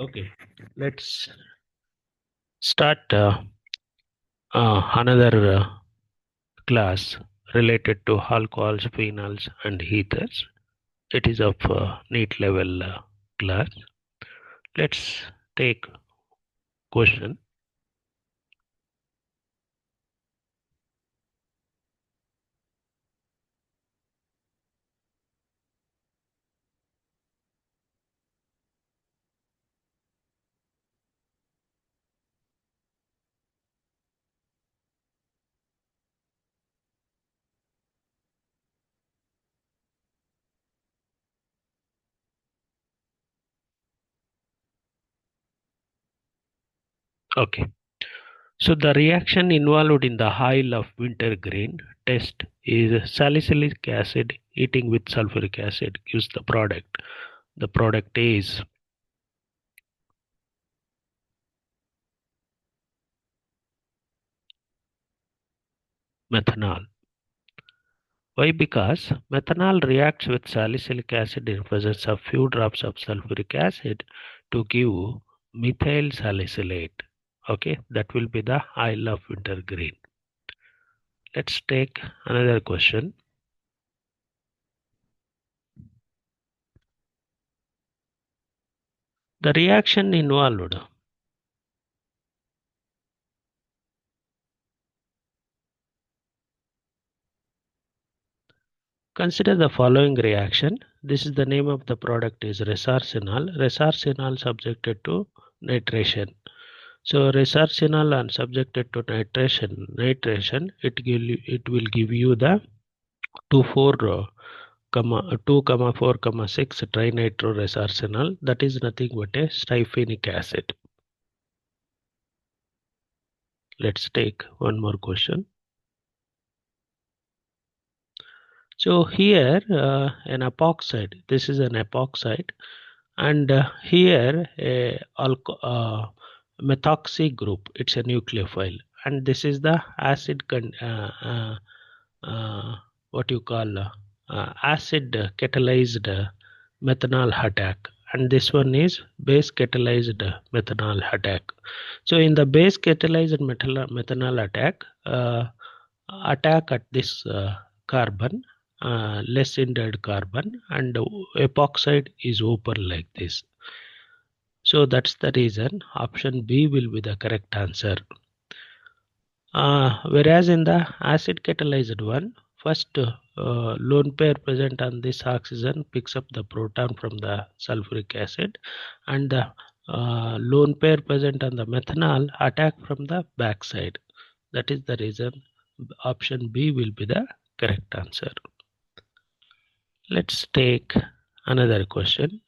Okay, let's start another class related to alcohols, phenols, and ethers. It is of NEET level class. Let's take question. Okay, so the reaction involved in the Isle of Wintergreen test is salicylic acid heating with sulfuric acid gives the product. The product is methanol. Why? Because methanol reacts with salicylic acid in presence of few drops of sulfuric acid to give methyl salicylate. Okay, that will be the Isle of Wintergreen. Let's take another question. The reaction involved. Consider the following reaction. This is the name of the product is resarsenal. Resarsenal subjected to nitration. So resarsenal and subjected to nitration, it will give you the 2,4,6 trinitroresarsenal. That is nothing but a styphenic acid. Let's take one more question. So here an epoxide. This is an epoxide, and here a methoxy group. It's a nucleophile, and this is the acid what you call acid catalyzed methanol attack, and this one is base catalyzed methanol attack. So in the base catalyzed methanol attack, attack at this carbon, less hindered carbon, and epoxide is open like this. So that's the reason option B will be the correct answer. Whereas in the acid catalyzed one, first lone pair present on this oxygen picks up the proton from the sulfuric acid, and the lone pair present on the methanol attack from the backside. That is the reason option B will be the correct answer. Let's take another question.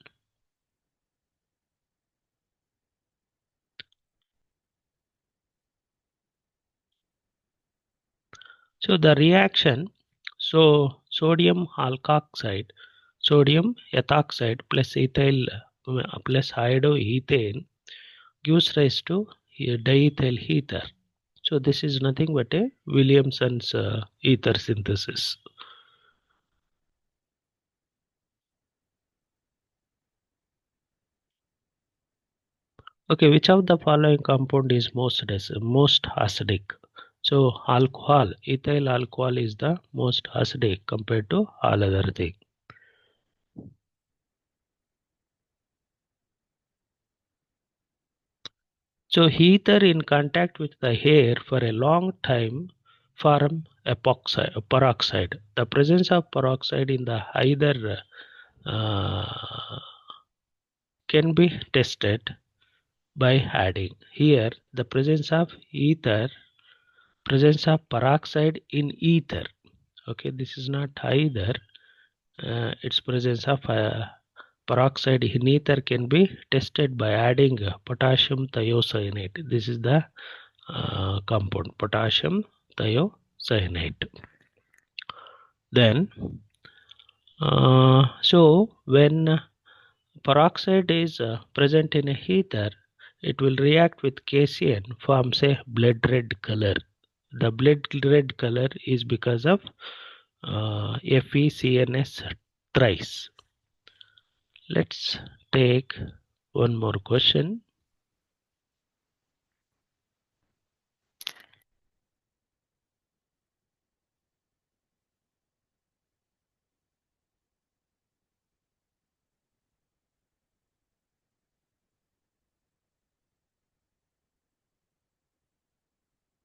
So the reaction, so sodium alkoxide, sodium ethoxide plus ethyl plus iodoethane gives rise to a diethyl ether. So this is nothing but a Williamson's ether synthesis. Okay, which of the following compound is most acidic? So alcohol, ethyl alcohol is the most acidic compared to all other things. So ether in contact with the air for a long time form peroxide. The presence of peroxide in the either can be tested by adding. Here the presence of peroxide in ether. Okay, this is not either. Its presence of peroxide in ether can be tested by adding potassium thiocyanate. This is the compound, potassium thiocyanate. Then so when peroxide is present in a ether, it will react with KCN, forms a blood red color. The blood red color is because of FeCNS thrice. Let's take one more question.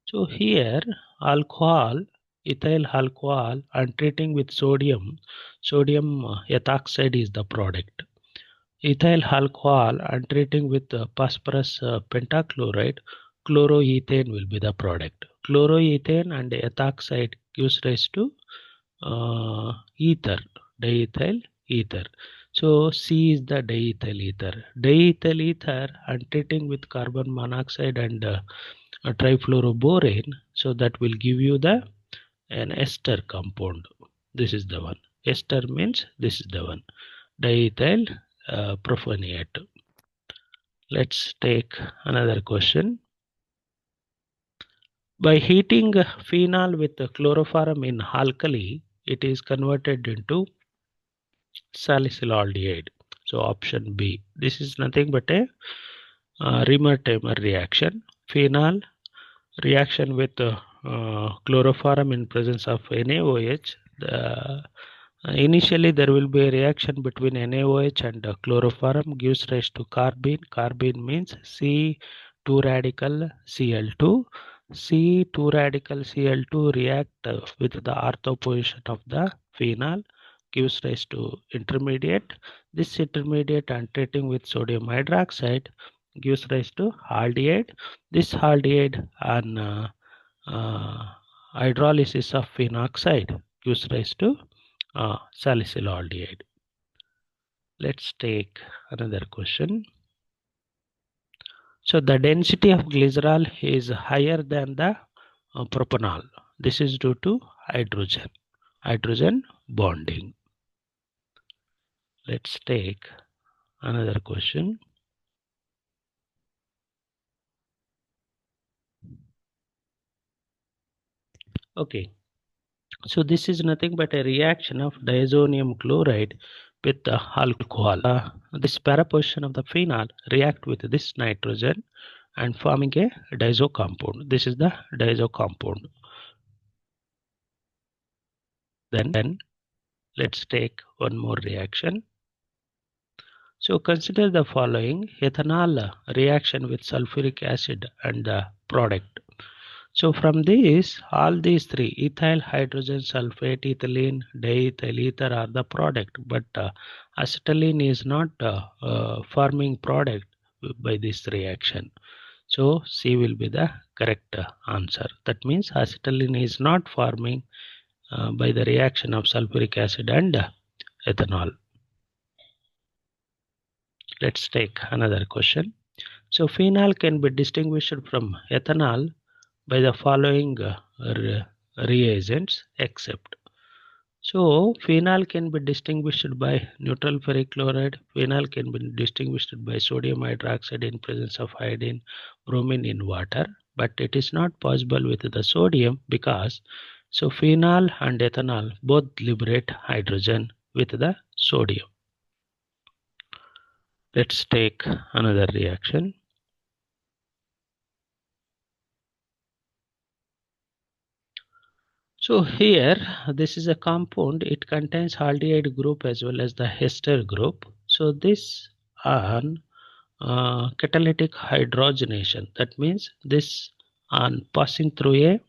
So here alcohol, ethyl alcohol and treating with sodium ethoxide is the product. Ethyl alcohol and treating with phosphorus pentachloride, chloroethane will be the product. Chloroethane and ethoxide gives rise to ether, diethyl ether. So C is the diethyl ether. Diethyl ether and treating with carbon monoxide and trifluoroborane, so that will give you the an ester compound. This is the one. Ester means this is the one. Diethyl propionate. Let's take another question. By heating phenol with chloroform in alkali, it is converted into salicylaldehyde. So option B. This is nothing but a Remer-Tamer reaction. Phenol reaction with chloroform in presence of NaOH. Initially there will be a reaction between NaOH and chloroform, gives rise to carbene. Carbene means C2 radical Cl2. C2 radical Cl2 react with the ortho position of the phenol, gives rise to intermediate. This intermediate and treating with sodium hydroxide gives rise to aldehyde. This aldehyde on hydrolysis of phenoxide gives rise to salicylaldehyde. Let's take another question. So the density of glycerol is higher than the propanol. This is due to hydrogen bonding. Let's take another question. Okay, so this is nothing but a reaction of diazonium chloride with the alcohol. This para position of the phenol react with this nitrogen and forming a diazo compound. This is the diazo compound. Then let's take one more reaction. So consider the following: ethanol reaction with sulfuric acid and the product. So from this, all these three, ethyl hydrogen sulfate, ethylene, diethyl ether are the product, but acetylene is not forming product by this reaction. So C will be the correct answer. That means acetylene is not forming by the reaction of sulfuric acid and ethanol. Let's take another question. So phenol can be distinguished from ethanol by the following reagents except. So phenol can be distinguished by neutral ferric chloride. Phenol can be distinguished by sodium hydroxide in presence of iodine, bromine in water. But it is not possible with the sodium because so phenol and ethanol both liberate hydrogen with the sodium. Let's take another reaction. So here this is a compound. It contains aldehyde group as well as the ester group. So this on catalytic hydrogenation, that means this on passing through a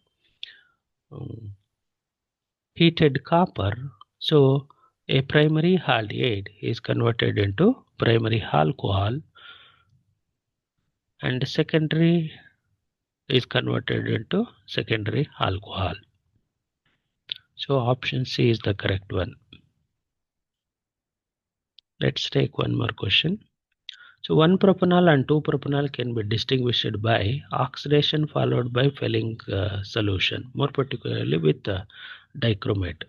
heated copper, so a primary aldehyde is converted into primary alcohol and secondary is converted into secondary alcohol. So option C is the correct one. Let's take one more question. So 1-propanol and 2-propanol can be distinguished by oxidation followed by Fehling solution, more particularly with dichromate.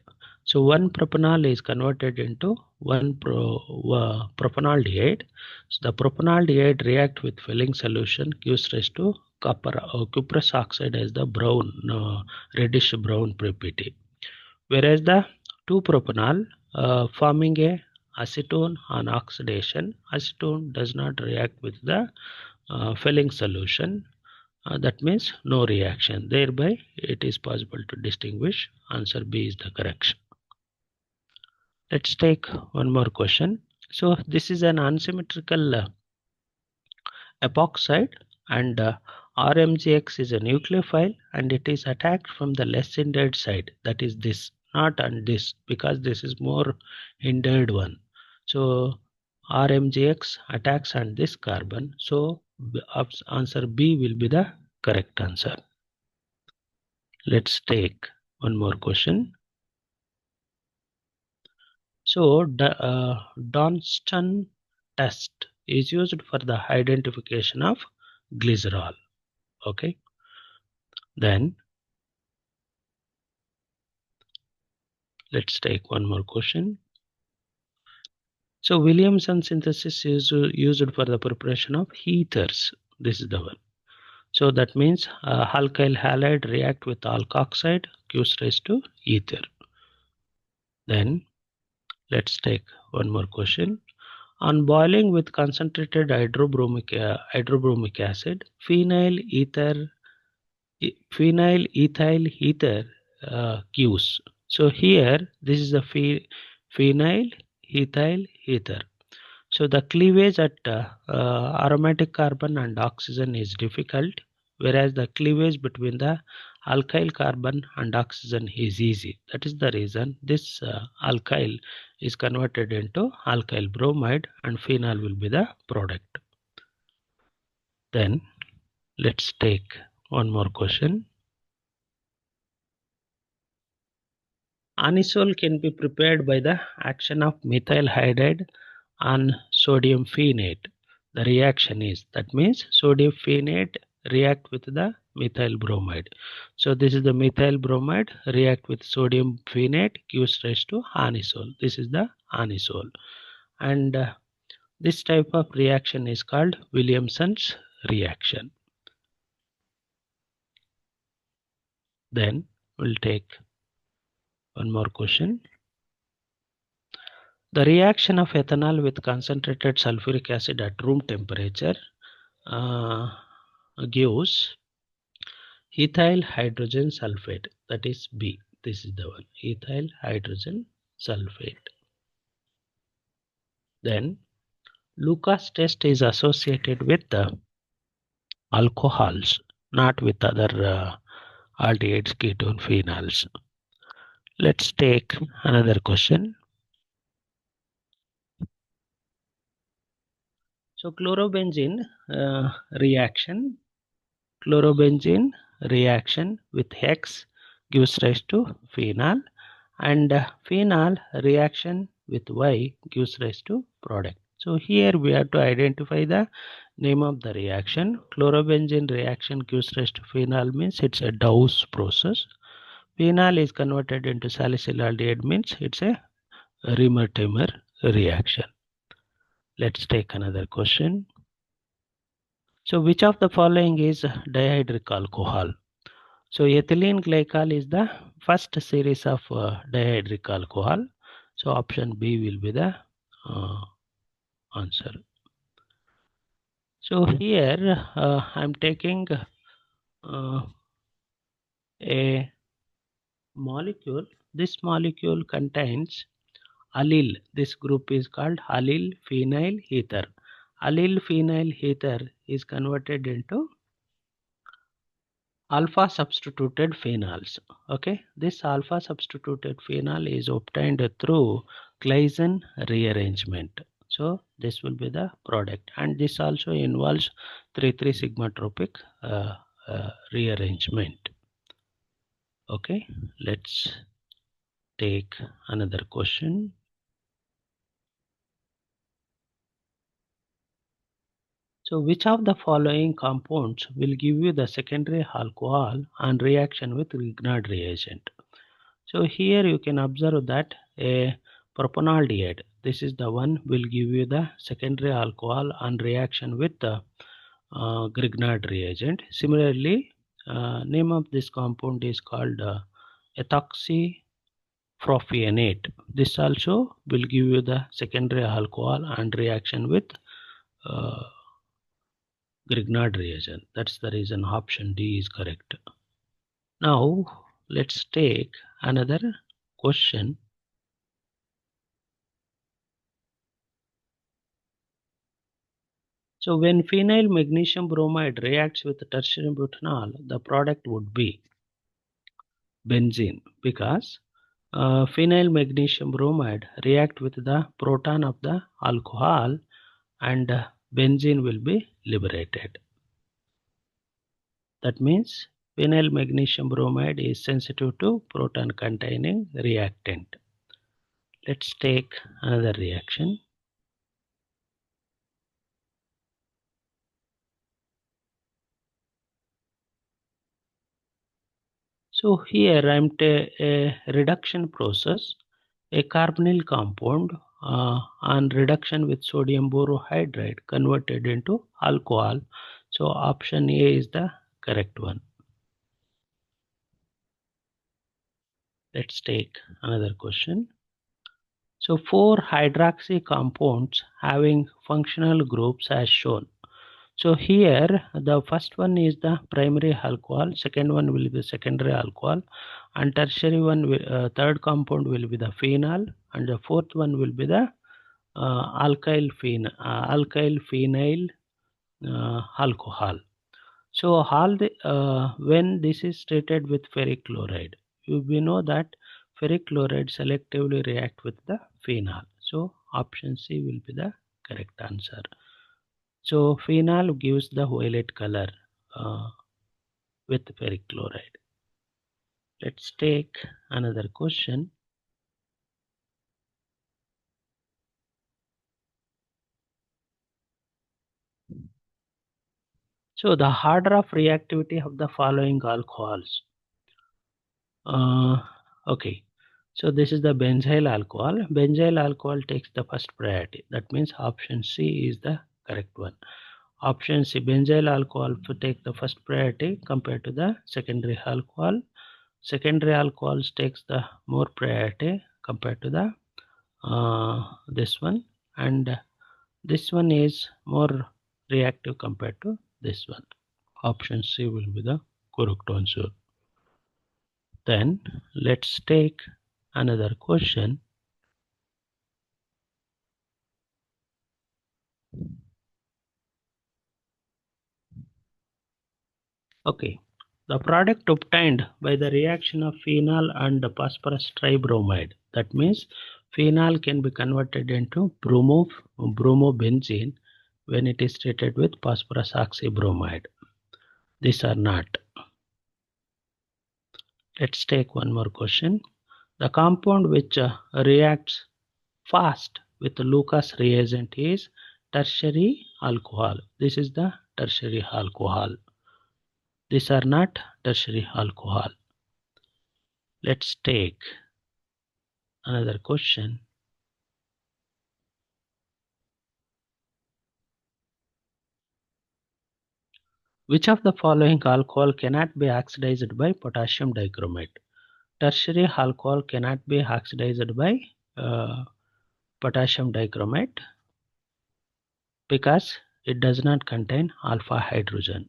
So 1-propanol is converted into 1-propanaldehyde. So the propanaldehyde react with Fehling solution, gives rise to cuprous oxide as the brown, reddish brown PPT. Whereas the 2-propanol forming a acetone on oxidation. Acetone does not react with the filling solution. That means no reaction. Thereby, it is possible to distinguish. Answer B is the correction. Let's take one more question. So this is an unsymmetrical epoxide, and RMGX is a nucleophile, and it is attacked from the less hindered side, that is this, not on this, because this is more hindered one. So RMGX attacks on this carbon, so answer B will be the correct answer. Let's take one more question. So Dunstan test is used for the identification of glycerol. Okay. Then let's take one more question. So Williamson synthesis is used for the preparation of ethers. This is the one. So that means alkyl halide react with alkoxide, gives rise to ether. Then let's take one more question. On boiling with concentrated hydrobromic acid, phenyl ethyl ether gives. So here this is the phenyl ethyl ether. So the cleavage at aromatic carbon and oxygen is difficult, whereas the cleavage between the alkyl carbon and oxygen is easy. That is the reason this alkyl is converted into alkyl bromide, and phenol will be the product. Then let's take one more question. Anisole can be prepared by the action of methyl halide on sodium phenate. The reaction is, that means sodium phenate react with the methyl bromide. So this is the methyl bromide react with sodium phenate, gives rise to anisole. This is the anisole, and this type of reaction is called Williamson's reaction. Then we'll take one more question. The reaction of ethanol with concentrated sulfuric acid at room temperature gives ethyl hydrogen sulfate, that is B. This is the one, ethyl hydrogen sulfate. Then Lucas test is associated with the alcohols, not with other aldehydes, ketone, phenols. Let's take another question. So chlorobenzene reaction with Hex gives rise to phenol, and phenol reaction with Y gives rise to product. So here we have to identify the name of the reaction. Chlorobenzene reaction gives rise to phenol means it's a Dawes process. Phenol is converted into salicylaldehyde means it's a Riemer-Taymer reaction. Let's take another question. So which of the following is dihydric alcohol? So ethylene glycol is the first series of dihydric alcohol. So option B will be the answer. So here I'm taking a molecule. This molecule contains allyl. This group is called allyl phenyl ether. Allyl phenyl ether is converted into alpha substituted phenols. Okay, this alpha substituted phenol is obtained through Claisen rearrangement. So this will be the product, and this also involves 3,3 sigmatropic rearrangement. Okay, let's take another question. So which of the following compounds will give you the secondary alcohol on reaction with Grignard reagent? So here you can observe that a propanaldehyde, this is the one, will give you the secondary alcohol on reaction with the Grignard reagent. Similarly, name of this compound is called ethoxy propionate. This also will give you the secondary alcohol and reaction with uh, Grignard reagent. That's the reason option D is correct. Now let's take another question. So when phenyl magnesium bromide reacts with tertiary butanol, the product would be benzene, because phenyl magnesium bromide react with the proton of the alcohol, and benzene will be liberated. That means phenyl magnesium bromide is sensitive to proton containing reactant. Let's take another reaction. So here I'm a reduction process, a carbonyl compound on reduction with sodium borohydride converted into alcohol. So option A is the correct one. Let's take another question. So 4-hydroxy compounds having functional groups as shown. So here the first one is the primary alcohol, second one will be the secondary alcohol, and tertiary one third compound will be the phenol, and the fourth one will be the alkyl phenyl alcohol. So all the when this is treated with ferric chloride, we know that ferric chloride selectively react with the phenol. So option C will be the correct answer. So phenol gives the violet color with ferric chloride. Let's take another question. So the order of reactivity of the following alcohols. Okay. So this is the benzyl alcohol. Benzyl alcohol takes the first priority. That means option C is the correct one. Option C, benzyl alcohol to take the first priority compared to the secondary alcohol. Secondary alcohols takes the more priority compared to the this one, and this one is more reactive compared to this one. Option C will be the correct answer. Then let's take another question. Okay, the product obtained by the reaction of phenol and phosphorus tribromide, that means phenol can be converted into bromobenzene when it is treated with phosphorus oxybromide. These are not. Let's take one more question. The compound which reacts fast with Lucas reagent is tertiary alcohol. This is the tertiary alcohol. These are not tertiary alcohol. Let's take another question. Which of the following alcohol cannot be oxidized by potassium dichromate? Tertiary alcohol cannot be oxidized by potassium dichromate because it does not contain alpha hydrogen,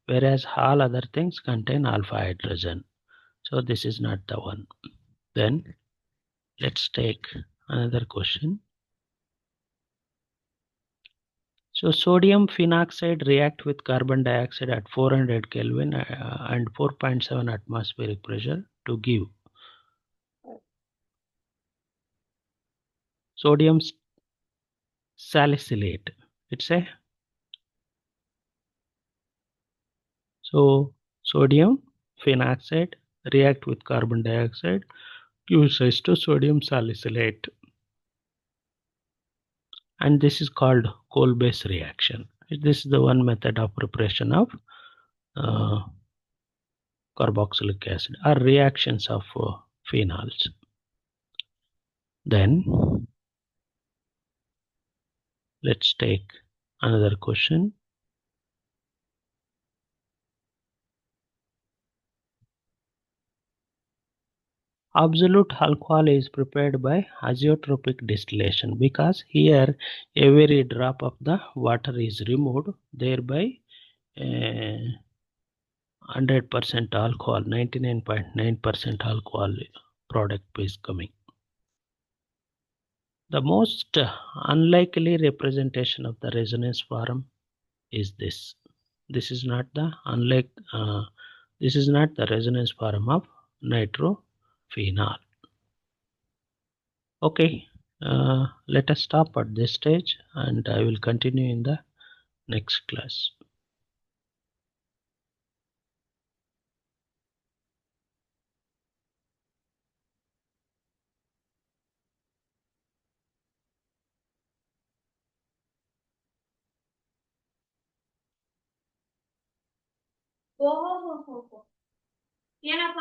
whereas all other things contain alpha hydrogen. So this is not the one. Then let's take another question. So sodium phenoxide react with carbon dioxide at 400 Kelvin and 4.7 atmospheric pressure to give sodium salicylate. It's a so sodium phenoxide react with carbon dioxide gives rise to sodium salicylate, and this is called coal-base reaction. This is the one method of preparation of uh, carboxylic acid or reactions of phenols. Then let's take another question. Absolute alcohol is prepared by azeotropic distillation because here every drop of the water is removed, thereby 100% alcohol, 99.9% alcohol product is coming. The most unlikely representation of the resonance form is this. This is not the this is not the resonance form of nitrophenol. Okay, let us stop at this stage and I will continue in the next class. ಓಹೋ ಏನಪ್ಪ